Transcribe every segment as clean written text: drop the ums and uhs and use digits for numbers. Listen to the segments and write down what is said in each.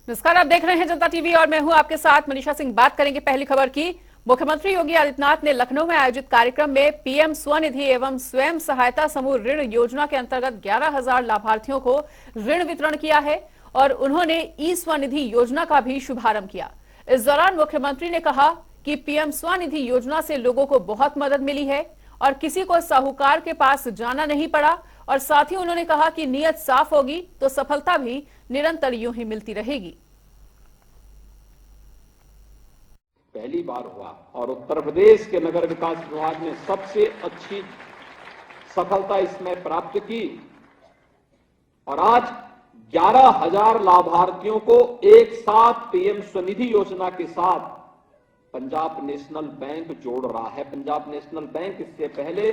नमस्कार, आप देख रहे हैं जनता टीवी और मैं हूं आपके साथ मनीषा सिंह। बात करेंगे पहली खबर की। मुख्यमंत्री योगी आदित्यनाथ ने लखनऊ में आयोजित कार्यक्रम में पीएम स्वनिधि एवं स्वयं सहायता समूह ऋण योजना के अंतर्गत 11,000 लाभार्थियों को ऋण वितरण किया है और उन्होंने ई स्वनिधि योजना का भी शुभारंभ किया। इस दौरान मुख्यमंत्री ने कहा कि पीएम स्वनिधि योजना से लोगों को बहुत मदद मिली है और किसी को साहूकार के पास जाना नहीं पड़ा। और साथ ही उन्होंने कहा कि नीयत साफ होगी तो सफलता भी निरंतर यूं ही मिलती रहेगी। पहली बार हुआ और उत्तर प्रदेश के नगर विकास विभाग ने सबसे अच्छी सफलता इसमें प्राप्त की और आज 11,000 लाभार्थियों को एक साथ पीएम स्वनिधि योजना के साथ पंजाब नेशनल बैंक जोड़ रहा है। पंजाब नेशनल बैंक इससे पहले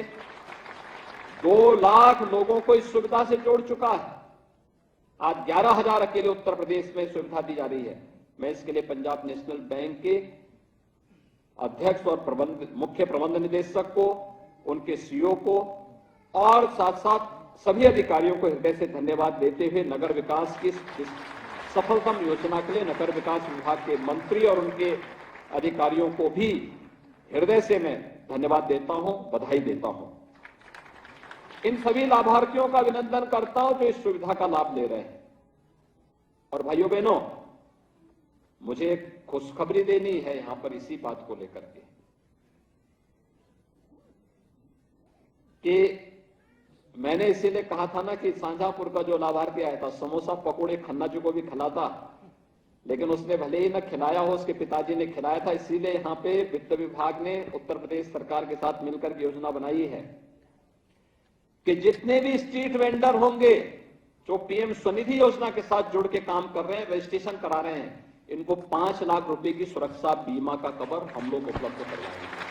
2 लाख लोगों को इस सुविधा से जोड़ चुका है। आज 11,000 अकेले उत्तर प्रदेश में सुविधा दी जा रही है। मैं इसके लिए पंजाब नेशनल बैंक के अध्यक्ष और मुख्य प्रबंध निदेशक को, उनके सीईओ को और साथ साथ सभी अधिकारियों को हृदय से धन्यवाद देते हुए नगर विकास की इस सफलतम योजना के लिए नगर विकास विभाग के मंत्री और उनके अधिकारियों को भी हृदय से मैं धन्यवाद देता हूं, बधाई देता हूं। इन सभी लाभार्थियों का अभिनंदन करता हूं जो इस सुविधा का लाभ ले रहे हैं। और भाइयों बहनों, मुझे एक खुशखबरी देनी है यहां पर इसी बात को लेकर के कि मैंने इसीलिए कहा था ना कि सांझापुर का जो लाभार्थी आया था समोसा पकोड़े खन्ना जी को भी खिलाता, लेकिन उसने भले ही न खिलाया हो, उसके पिताजी ने खिलाया था। इसीलिए यहां पे वित्त विभाग ने उत्तर प्रदेश सरकार के साथ मिलकर के योजना बनाई है कि जितने भी स्ट्रीट वेंडर होंगे जो पीएम स्वनिधि योजना के साथ जुड़ के काम कर रहे हैं, रजिस्ट्रेशन करा रहे हैं, इनको 5 लाख रुपए की सुरक्षा बीमा का कवर हम लोग उपलब्ध करवाएंगे।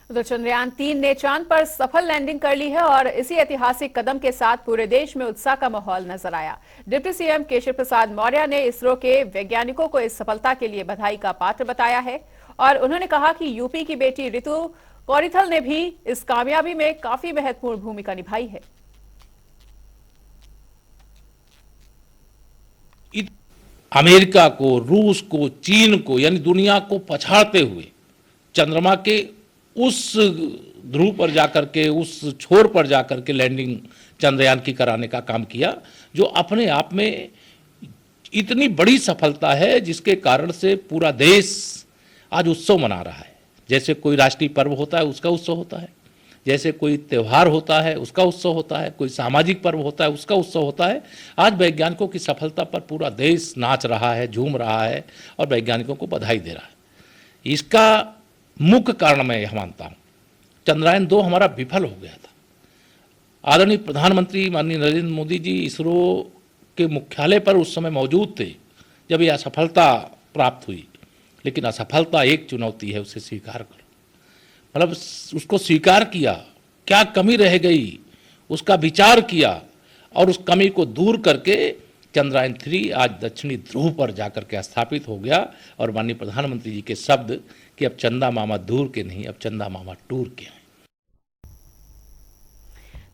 उधर चंद्रयान 3 ने चांद पर सफल लैंडिंग कर ली है और इसी ऐतिहासिक कदम के साथ पूरे देश में उत्साह का माहौल नजर आया। डिप्टी सीएम केशव प्रसाद मौर्य ने इसरो के वैज्ञानिकों को इस सफलता के लिए बधाई का पात्र बताया है और उन्होंने कहा कि यूपी की बेटी रितु कौरिथल ने भी इस कामयाबी में काफी महत्वपूर्ण भूमिका निभाई है। अमेरिका को, रूस को, चीन को यानी दुनिया को पछाड़ते हुए चंद्रमा के उस ध्रुव पर जाकर के, उस छोर पर जाकर के लैंडिंग चंद्रयान की कराने का काम किया, जो अपने आप में इतनी बड़ी सफलता है जिसके कारण से पूरा देश आज उत्सव मना रहा है। जैसे कोई राष्ट्रीय पर्व होता है उसका उत्सव होता है, जैसे कोई त्यौहार होता है उसका उत्सव होता है, कोई सामाजिक पर्व होता है उसका उत्सव होता है। आज वैज्ञानिकों की सफलता पर पूरा देश नाच रहा है, झूम रहा है और वैज्ञानिकों को बधाई दे रहा है। इसका मुख्य कारण मैं यह मानता हूँ, चंद्रयान 2 हमारा विफल हो गया था। आदरणीय प्रधानमंत्री माननीय नरेंद्र मोदी जी इसरो के मुख्यालय पर उस समय मौजूद थे जब यह असफलता प्राप्त हुई, लेकिन असफलता एक चुनौती है, उसे स्वीकार करो। मतलब उसको स्वीकार किया, क्या कमी रह गई उसका विचार किया और उस कमी को दूर करके चंद्रयान 3 आज दक्षिणी ध्रुव पर जाकर के स्थापित हो गया। और माननीय प्रधानमंत्री जी के शब्द कि अब चंदा मामा दूर के नहीं, अब चंदा मामा टूर के हैं।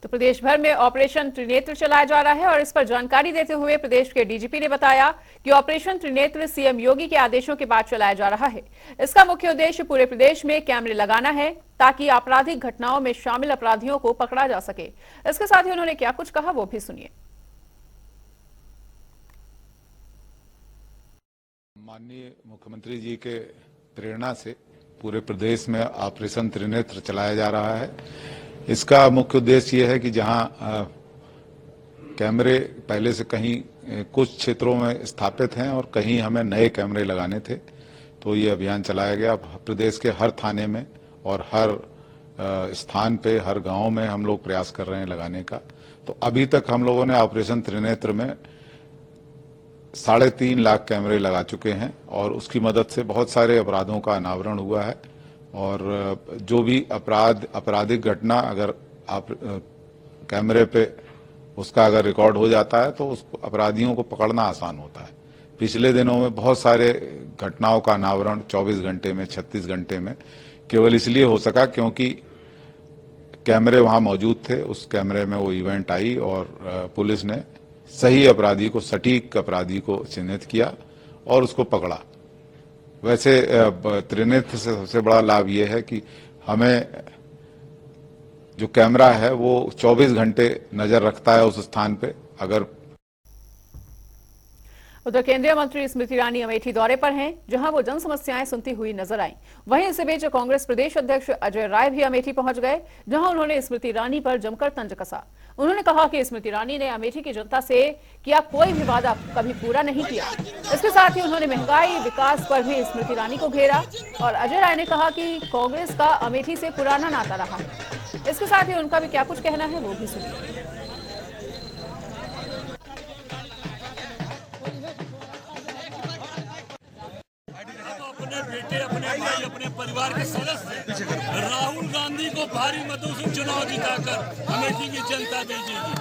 तो प्रदेश भर में ऑपरेशन त्रिनेत्र चलाया जा रहा है और इस पर जानकारी देते हुए प्रदेश के डीजीपी ने बताया कि ऑपरेशन त्रिनेत्र सीएम योगी के आदेशों के बाद चलाया जा रहा है। इसका मुख्य उद्देश्य पूरे प्रदेश में कैमरे लगाना है ताकि आपराधिक घटनाओं में शामिल अपराधियों को पकड़ा जा सके। इसके साथ ही उन्होंने क्या कुछ कहा वो भी सुनिए। माननीय मुख्यमंत्री जी के प्रेरणा से पूरे प्रदेश में ऑपरेशन त्रिनेत्र चलाया जा रहा है। इसका मुख्य उद्देश्य ये है कि जहां कैमरे पहले से कहीं कुछ क्षेत्रों में स्थापित हैं और कहीं हमें नए कैमरे लगाने थे, तो ये अभियान चलाया गया। प्रदेश के हर थाने में और हर स्थान पे, हर गांव में हम लोग प्रयास कर रहे हैं लगाने का। तो अभी तक हम लोगों ने ऑपरेशन त्रिनेत्र में 3.5 लाख कैमरे लगा चुके हैं और उसकी मदद से बहुत सारे अपराधों का अनावरण हुआ है और जो भी आपराधिक घटना अगर आप कैमरे पे उसका अगर रिकॉर्ड हो जाता है तो उस अपराधियों को पकड़ना आसान होता है। पिछले दिनों में बहुत सारे घटनाओं का अनावरण 24 घंटे में, 36 घंटे में केवल इसलिए हो सका क्योंकि कैमरे वहां मौजूद थे। उस कैमरे में वो इवेंट आई और पुलिस ने सही अपराधी को, सटीक अपराधी को चिन्हित किया और उसको पकड़ा। वैसे त्रिनेत्र से सबसे बड़ा लाभ ये है कि हमें जो कैमरा है वो 24 घंटे नजर रखता है उस स्थान पे। अगर उधर केंद्रीय मंत्री स्मृति ईरानी अमेठी दौरे पर हैं, जहां वो जन समस्याएं सुनती हुई नजर आईं। वहीं इसी बीच कांग्रेस प्रदेश अध्यक्ष अजय राय भी अमेठी पहुंच गए, जहां उन्होंने स्मृति ईरानी पर जमकर तंज कसा। उन्होंने कहा कि स्मृति ईरानी ने अमेठी की जनता से किया कोई भी वादा कभी पूरा नहीं किया। इसके साथ ही उन्होंने महंगाई, विकास पर भी स्मृति ईरानी को घेरा और अजय राय ने कहा कि कांग्रेस का अमेठी से पुराना नाता रहा है। इसके साथ ही उनका भी क्या कुछ कहना है वो भी सुनिए। अपने बेटे, अपने भाई, अपने परिवार के सदस्य राहुल गांधी को भारी मतों से चुनाव जिताकर अमेठी की जनता भेजेगी।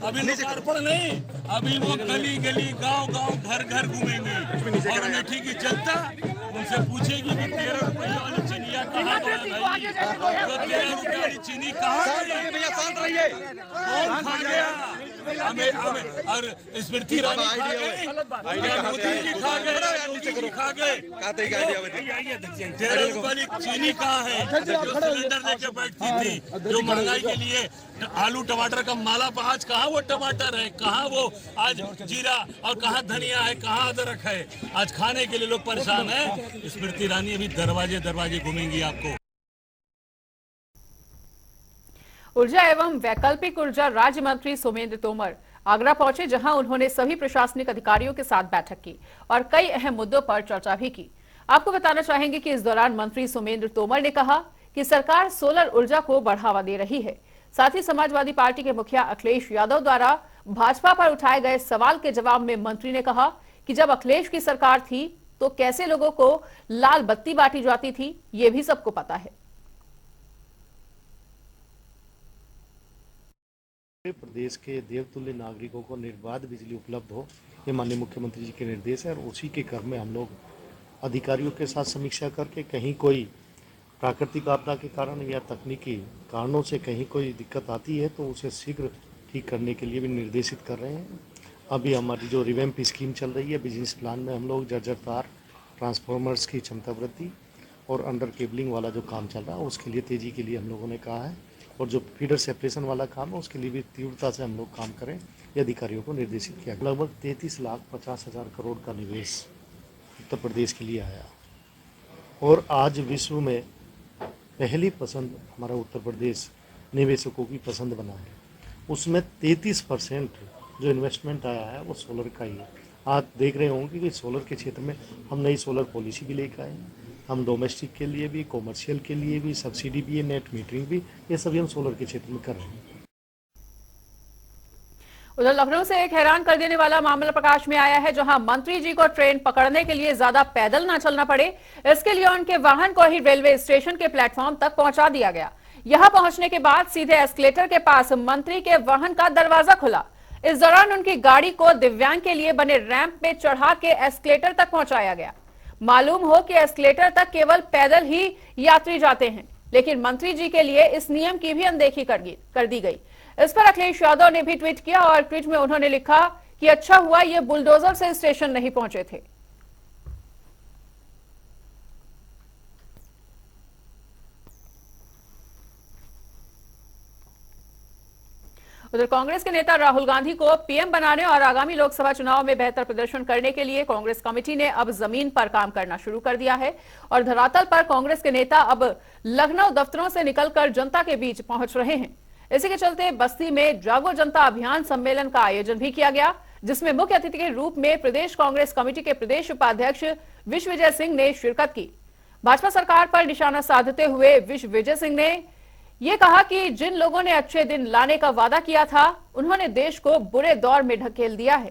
अभी लोकार्पण नहीं, अभी वो गली गली, गांव गांव, घर घर घूमेंगे और अमेठी की जनता उनसे पूछेगी कि 13 रुपये वाली चीनिया कहाँ गया भाई? तो 13 रुपये वाली चीनी कहाँ गई? कौन खा गया? हमें और स्मृति ईरानी खा गई, मोदी जी खा गए, 13 रुपये वाली चीनी कहाँ है? जो सिलेंडर लेके बैठती थी, जो महंगाई के लिए आलू टमाटर का माला, आज कहाँ वो टमाटर है, कहाँ वो आज जीरा और कहाँ धनिया है, कहाँ अदरक है? आज खाने के लिए लोग परेशान हैं। स्मृति ईरानी अभी दरवाजे दरवाजे घूमेंगी आपको। ऊर्जा एवं वैकल्पिक ऊर्जा राज्य मंत्री सोमेंद्र तोमर आगरा पहुंचे, जहां उन्होंने सभी प्रशासनिक अधिकारियों के साथ बैठक की और कई अहम मुद्दों पर चर्चा भी की। आपको बताना चाहेंगे कि इस दौरान मंत्री सोमेंद्र तोमर ने कहा कि सरकार सोलर ऊर्जा को बढ़ावा दे रही है। साथ ही समाजवादी पार्टी के मुखिया अखिलेश यादव द्वारा भाजपा पर उठाए गए सवाल के जवाब में मंत्री ने कहा कि जब अखिलेश की सरकार थी तो कैसे लोगों को लाल बत्ती बांटी जाती थी, ये भी सबको पता है। प्रदेश के देवतुल्य नागरिकों को निर्बाध बिजली उपलब्ध हो, ये माननीय मुख्यमंत्री जी के निर्देश है और उसी के क्रम में हम लोग अधिकारियों के साथ समीक्षा करके कहीं कोई प्राकृतिक आपदा के कारण या तकनीकी कारणों से कहीं कोई दिक्कत आती है तो उसे शीघ्र ठीक करने के लिए भी निर्देशित कर रहे हैं। अभी हमारी जो रिवैम्प स्कीम चल रही है, बिजनेस प्लान में हम लोग जर्जर तार, ट्रांसफार्मर्स की क्षमता वृद्धि और अंडर केबलिंग वाला जो काम चल रहा है उसके लिए तेज़ी के लिए हम लोगों ने कहा है और जो फीडर सेपरेशन वाला काम है उसके लिए भी तीव्रता से हम लोग काम करें, ये अधिकारियों को निर्देशित किया। लगभग 33,50,000 करोड़ का निवेश उत्तर प्रदेश के लिए आया और आज विश्व में पहली पसंद हमारा उत्तर प्रदेश निवेशकों की पसंद बना है। उसमें 33% जो इन्वेस्टमेंट आया है वो सोलर का ही है। आप देख रहे होंगे कि सोलर के क्षेत्र में हम नई सोलर पॉलिसी भी लेकर आए। हम डोमेस्टिक के लिए भी, कॉमर्शियल के लिए भी, सब्सिडी भी है, नेट मीटरिंग भी, ये सभी हम सोलर के क्षेत्र में कर रहे हैं। उधर लखनऊ से एक हैरान कर देने वाला मामला प्रकाश में आया है, जहां मंत्री जी को ट्रेन पकड़ने के लिए ज्यादा पैदल ना चलना पड़े, इसके लिए उनके वाहन को ही रेलवे स्टेशन के प्लेटफॉर्म तक पहुंचा दिया गया। यहां पहुंचने के बाद सीधे एस्केलेटर के पास मंत्री के वाहन का दरवाजा खुला। इस दौरान उनकी गाड़ी को दिव्यांग के लिए बने रैंप में चढ़ा के एस्केलेटर तक पहुंचाया गया। मालूम हो कि एस्केलेटर तक केवल पैदल ही यात्री जाते हैं, लेकिन मंत्री जी के लिए इस नियम की भी अनदेखी कर दी गई। इस पर अखिलेश यादव ने भी ट्वीट किया और ट्वीट में उन्होंने लिखा कि अच्छा हुआ ये बुलडोजर से स्टेशन नहीं पहुंचे थे। उधर कांग्रेस के नेता राहुल गांधी को पीएम बनाने और आगामी लोकसभा चुनाव में बेहतर प्रदर्शन करने के लिए कांग्रेस कमेटी ने अब जमीन पर काम करना शुरू कर दिया है और धरातल पर कांग्रेस के नेता अब लखनऊ दफ्तरों से निकलकर जनता के बीच पहुंच रहे हैं। इसी के चलते बस्ती में जागो जनता अभियान सम्मेलन का आयोजन भी किया गया, जिसमें मुख्य अतिथि के रूप में प्रदेश कांग्रेस कमेटी के प्रदेश उपाध्यक्ष विश्वविजय सिंह ने शिरकत की। भाजपा सरकार पर निशाना साधते हुए विश्वविजय सिंह ने ये कहा कि जिन लोगों ने अच्छे दिन लाने का वादा किया था, उन्होंने देश को बुरे दौर में ढकेल दिया है।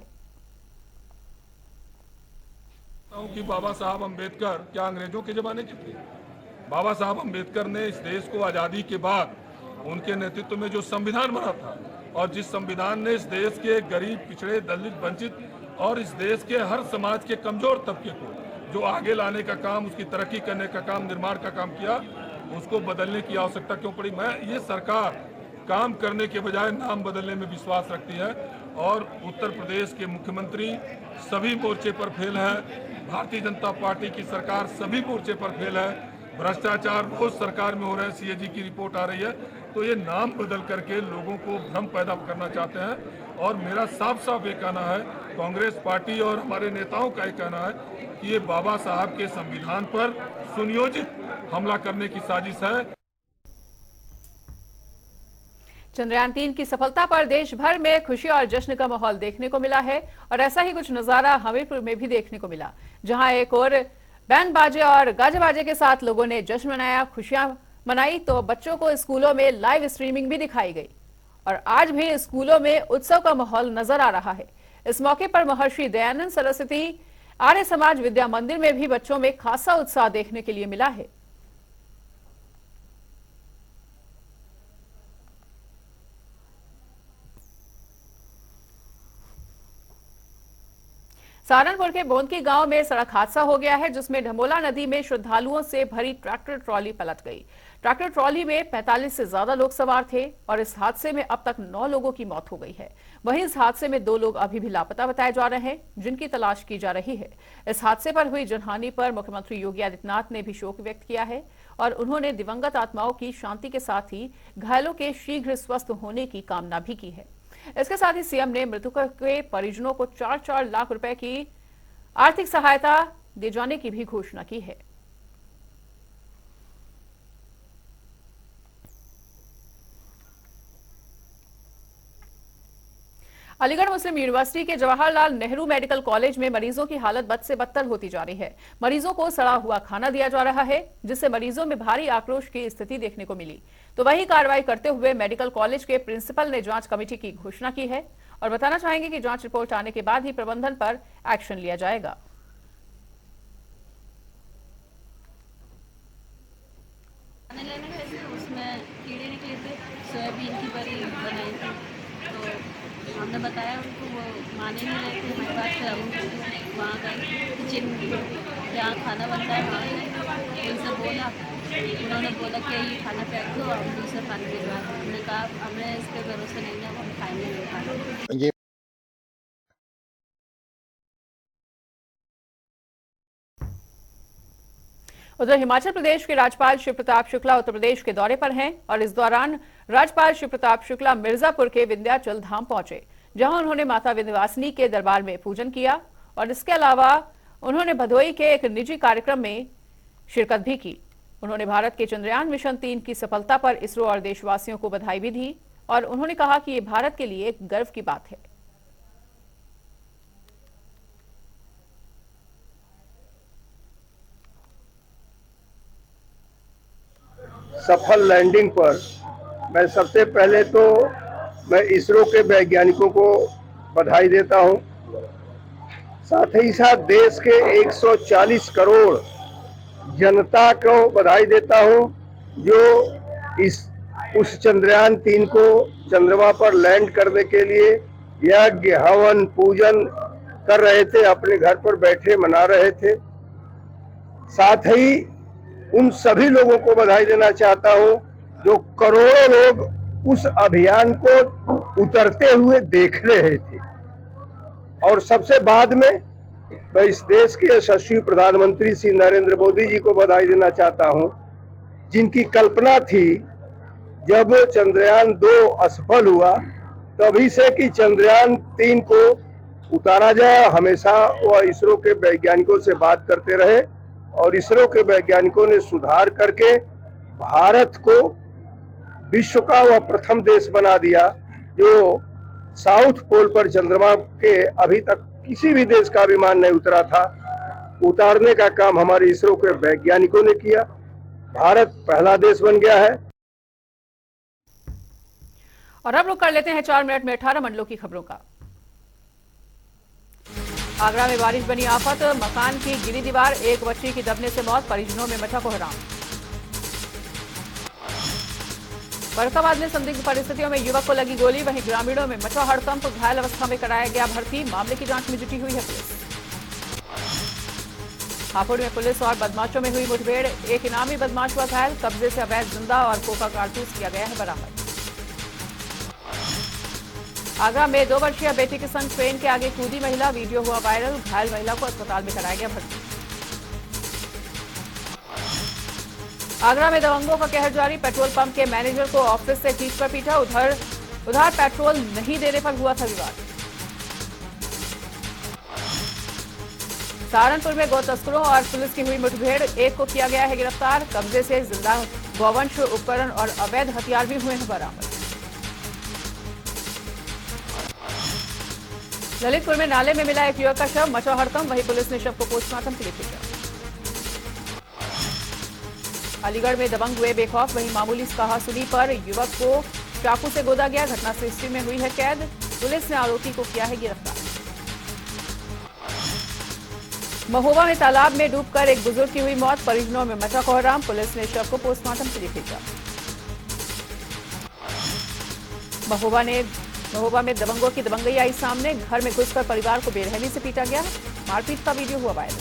कि बाबा साहब अंबेडकर क्या अंग्रेजों के जमाने के थे? बाबा साहब अंबेडकर ने इस देश को आजादी के बाद उनके नेतृत्व में जो संविधान बना था और जिस संविधान ने इस देश के गरीब, पिछड़े, दलित, वंचित और इस देश के हर समाज के कमजोर तबके को जो आगे लाने का काम, उसकी तरक्की करने का काम, निर्माण का काम किया, उसको बदलने की आवश्यकता क्यों पड़ी। ये सरकार काम करने के बजाय नाम बदलने में विश्वास रखती है और उत्तर प्रदेश के मुख्यमंत्री सभी मोर्चे पर फेल है। भारतीय जनता पार्टी की सरकार सभी मोर्चे पर फेल है। भ्रष्टाचार रोज सरकार में हो रहा है, सीएजी की रिपोर्ट आ रही है। तो ये नाम बदल करके लोगों को भ्रम पैदा करना चाहते हैं और मेरा साफ साफ ये कहना है, कांग्रेस पार्टी और हमारे नेताओं का ये कहना है कि ये बाबा साहब के संविधान पर सुनियोजित हमला करने की साजिश है। चंद्रयान 3 की सफलता पर देश भर में खुशी और जश्न का माहौल देखने को मिला है और ऐसा ही कुछ नजारा हमीरपुर में भी देखने को मिला, जहां एक और बैंड बाजे और गाजे बाजे के साथ लोगों ने जश्न मनाया, खुशियां मनाई। तो बच्चों को स्कूलों में लाइव स्ट्रीमिंग भी दिखाई गई और आज भी स्कूलों में उत्सव का माहौल नजर आ रहा है। इस मौके पर महर्षि दयानंद सरस्वती आर्य समाज विद्या मंदिर में भी बच्चों में खासा उत्साह देखने के लिए मिला है। सहारनपुर के बोंदकी गांव में सड़क हादसा हो गया है, जिसमें ढमोला नदी में श्रद्धालुओं से भरी ट्रैक्टर ट्रॉली पलट गई। ट्रैक्टर ट्रॉली में 45 से ज्यादा लोग सवार थे और इस हादसे में अब तक 9 लोगों की मौत हो गई है। वहीं इस हादसे में 2 लोग अभी भी लापता बताए जा रहे हैं, जिनकी तलाश की जा रही है। इस हादसे पर हुई जनहानि पर मुख्यमंत्री योगी आदित्यनाथ ने भी शोक व्यक्त किया है और उन्होंने दिवंगत आत्माओं की शांति के साथ ही घायलों के शीघ्र स्वस्थ होने की कामना भी की है। इसके साथ ही सीएम ने मृतकों के परिजनों को 4-4 लाख रुपए की आर्थिक सहायता दिए जाने की भी घोषणा की है। अलीगढ़ मुस्लिम यूनिवर्सिटी के जवाहरलाल नेहरू मेडिकल कॉलेज में मरीजों की हालत बद से बदतर होती जा रही है। मरीजों को सड़ा हुआ खाना दिया जा रहा है, जिससे मरीजों में भारी आक्रोश की स्थिति देखने को मिली। तो वही कार्रवाई करते हुए मेडिकल कॉलेज के प्रिंसिपल ने जांच कमेटी की घोषणा की है और बताना चाहेंगे कि जांच रिपोर्ट आने के बाद ही प्रबंधन पर एक्शन लिया जाएगा। खाने लेने गए थे, उसमें कीड़े निकले थे, सोयाबीन की बड़ी बनाई थी। तो हमने बताया उनको, वो माने नहीं रहे थे हमारी बात। फिर हम वहाँ गए किचन जहाँ खाना बनता है वहाँ गए, उनसे बोला। उन्होंने बोला कि ये खाना पैक दो, हम दूसरा खाना भिजवा। हमने कहा हमें इस पर भरोसा नहीं है, हम खाएंगे नहीं खाना। उधर हिमाचल प्रदेश के राज्यपाल शिव प्रताप शुक्ला उत्तर प्रदेश के दौरे पर हैं और इस दौरान राज्यपाल शिव प्रताप शुक्ला मिर्जापुर के विंध्याचल धाम पहुंचे, जहां उन्होंने माता विंध्यवासिनी के दरबार में पूजन किया और इसके अलावा उन्होंने भदोई के एक निजी कार्यक्रम में शिरकत भी की। उन्होंने भारत के चंद्रयान मिशन 3 की सफलता पर इसरो और देशवासियों को बधाई भी दी और उन्होंने कहा कि ये भारत के लिए एक गर्व की बात है। सफल लैंडिंग पर मैं सबसे पहले तो मैं इसरो के वैज्ञानिकों को बधाई देता हूं, साथ ही साथ देश के 140 करोड़ जनता को बधाई देता हूं, जो उस चंद्रयान 3 को चंद्रमा पर लैंड करने के लिए यज्ञ हवन पूजन कर रहे थे, अपने घर पर बैठे मना रहे थे। साथ ही उन सभी लोगों को बधाई देना चाहता हूं जो करोड़ों लोग उस अभियान को उतरते हुए देख रहे थे। और सबसे बाद में मैं इस देश के यशस्वी प्रधानमंत्री श्री नरेंद्र मोदी जी को बधाई देना चाहता हूं, जिनकी कल्पना थी जब चंद्रयान 2 असफल हुआ तभी से कि चंद्रयान 3 को उतारा जाए। हमेशा वह इसरो के वैज्ञानिकों से बात करते रहे और इसरो के वैज्ञानिकों ने सुधार करके भारत को विश्व का वह प्रथम देश बना दिया जो साउथ पोल पर चंद्रमा के अभी तक किसी भी देश का विमान नहीं उतरा था। उतारने का काम हमारे इसरो के वैज्ञानिकों ने किया। भारत पहला देश बन गया है। और अब रुक कर लेते हैं 4 मिनट में 18 मंडलों की खबरों का। आगरा में बारिश बनी आफत, मकान की गिरी दीवार, एक बच्ची की दबने से मौत, परिजनों में मचा कोहराम। फर्रुखाबाद में संदिग्ध परिस्थितियों में युवक को लगी गोली, वहीं ग्रामीणों में मचा हड़कंप, घायल अवस्था में कराया गया भर्ती, मामले की जांच में जुटी हुई है पुलिस। हापुड़ में पुलिस और बदमाशों में हुई मुठभेड़, एक इनामी बदमाश हुआ घायल, कब्जे से अवैध जिंदा और कोका कारतूस किया गया है बरामद। आगरा में 2 वर्षीय बेटी के संग ट्रेन के आगे कूदी महिला, वीडियो हुआ वायरल, घायल महिला को अस्पताल में कराया गया भर्ती। आगरा में दबंगों का कहर जारी, पेट्रोल पंप के मैनेजर को ऑफिस से खींचकर पीटा, उधार पेट्रोल नहीं देने पर हुआ था विवाद। सहारनपुर में गौ तस्करों और पुलिस की हुई मुठभेड़, एक को किया गया है गिरफ्तार, कब्जे से जिंदा गौवंश उपकरण और अवैध हथियार भी हुए हैं बरामद। ललितपुर में नाले में मिला एक युवक का शव, मचा हड़कंप, वहीं पुलिस ने शव को पोस्टमार्टम के लिए भेजा। अलीगढ़ में दबंग हुए बेखौफ, वहीं मामूली कहासुनी पर युवक को चाकू से गोदा गया, घटना सीसीटीवी में हुई है कैद, पुलिस ने आरोपी को किया है गिरफ्तार। महोबा में तालाब में डूबकर एक बुजुर्ग की हुई मौत, परिजनों में मचा कोहराम, पुलिस ने शव को पोस्टमार्टम के लिए भेजा। महोबा में दबंगों की दबंगई आई सामने, घर में घुसकर परिवार को बेरहमी से पीटा गया, मारपीट का वीडियो हुआ वायरल।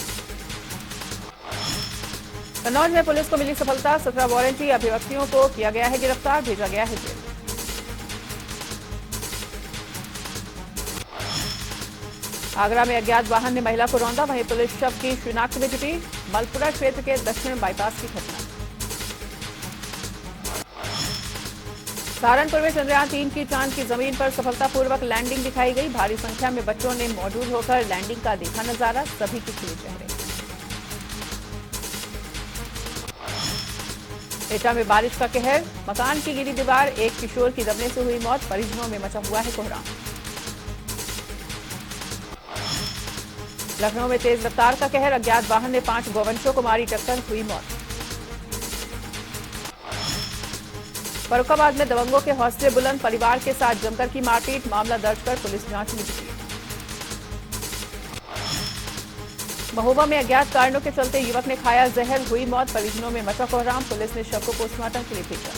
कन्नौज में पुलिस को मिली सफलता, 17 वारंटी अभिव्यक्तियों को किया गया है गिरफ्तार, भेजा गया है जेल। आगरा में अज्ञात वाहन ने महिला को रौंदा, वहीं पुलिस शव की शिनाख्त में जुटी, मलपुरा क्षेत्र के दक्षिण बाईपास की घटना। सहारनपुर में चंद्रयान 3 की चांद की जमीन पर सफलतापूर्वक लैंडिंग दिखाई गई, भारी संख्या में बच्चों ने मौजूद होकर लैंडिंग का देखा नजारा, सभी के खिले चेहरे। एटा में बारिश का कहर, मकान की गिरी दीवार, एक किशोर की दबने से हुई मौत, परिजनों में मचा हुआ है कोहराम। लखनऊ में तेज रफ्तार का कहर, अज्ञात वाहन ने 5 गौवंशों को मारी टक्कर, हुई मौत। फर्रुखाबाद में दबंगों के हौसले बुलंद, परिवार के साथ जमकर की मारपीट, मामला दर्ज कर पुलिस जांच में जुटी। महोबा में अज्ञात कारणों के चलते युवक ने खाया जहर, हुई मौत, परिजनों में मचा कोहराम, पुलिस ने शव को पोस्टमार्टम के लिए भेजा।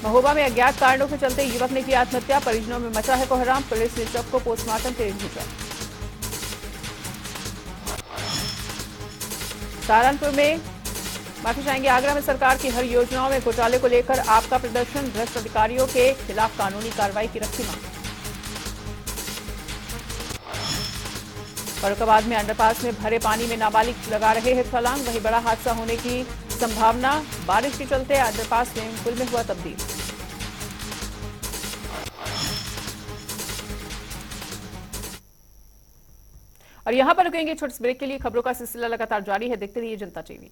महोबा में अज्ञात कारणों के चलते युवक ने की आत्महत्या, परिजनों में मचा है कोहराम, पुलिस ने शव को पोस्टमार्टम के लिए भेजा। सहारनपुर में माफी चाहेंगे, आगरा में सरकार की हर योजनाओं में घोटाले को लेकर आपका प्रदर्शन, भ्रष्ट अधिकारियों के खिलाफ कानूनी कार्रवाई की रखी मांग। फर्रुखाबाद में अंडरपास में भरे पानी में नाबालिग लगा रहे हैं छलांग, वहीं बड़ा हादसा होने की संभावना, बारिश के चलते अंडरपास स्विमिंग पूल में हुआ तब्दील। और यहां पर रुकेंगे छोटे ब्रेक के लिए, खबरों का सिलसिला लगातार जारी है, देखते रहिए जनता टीवी।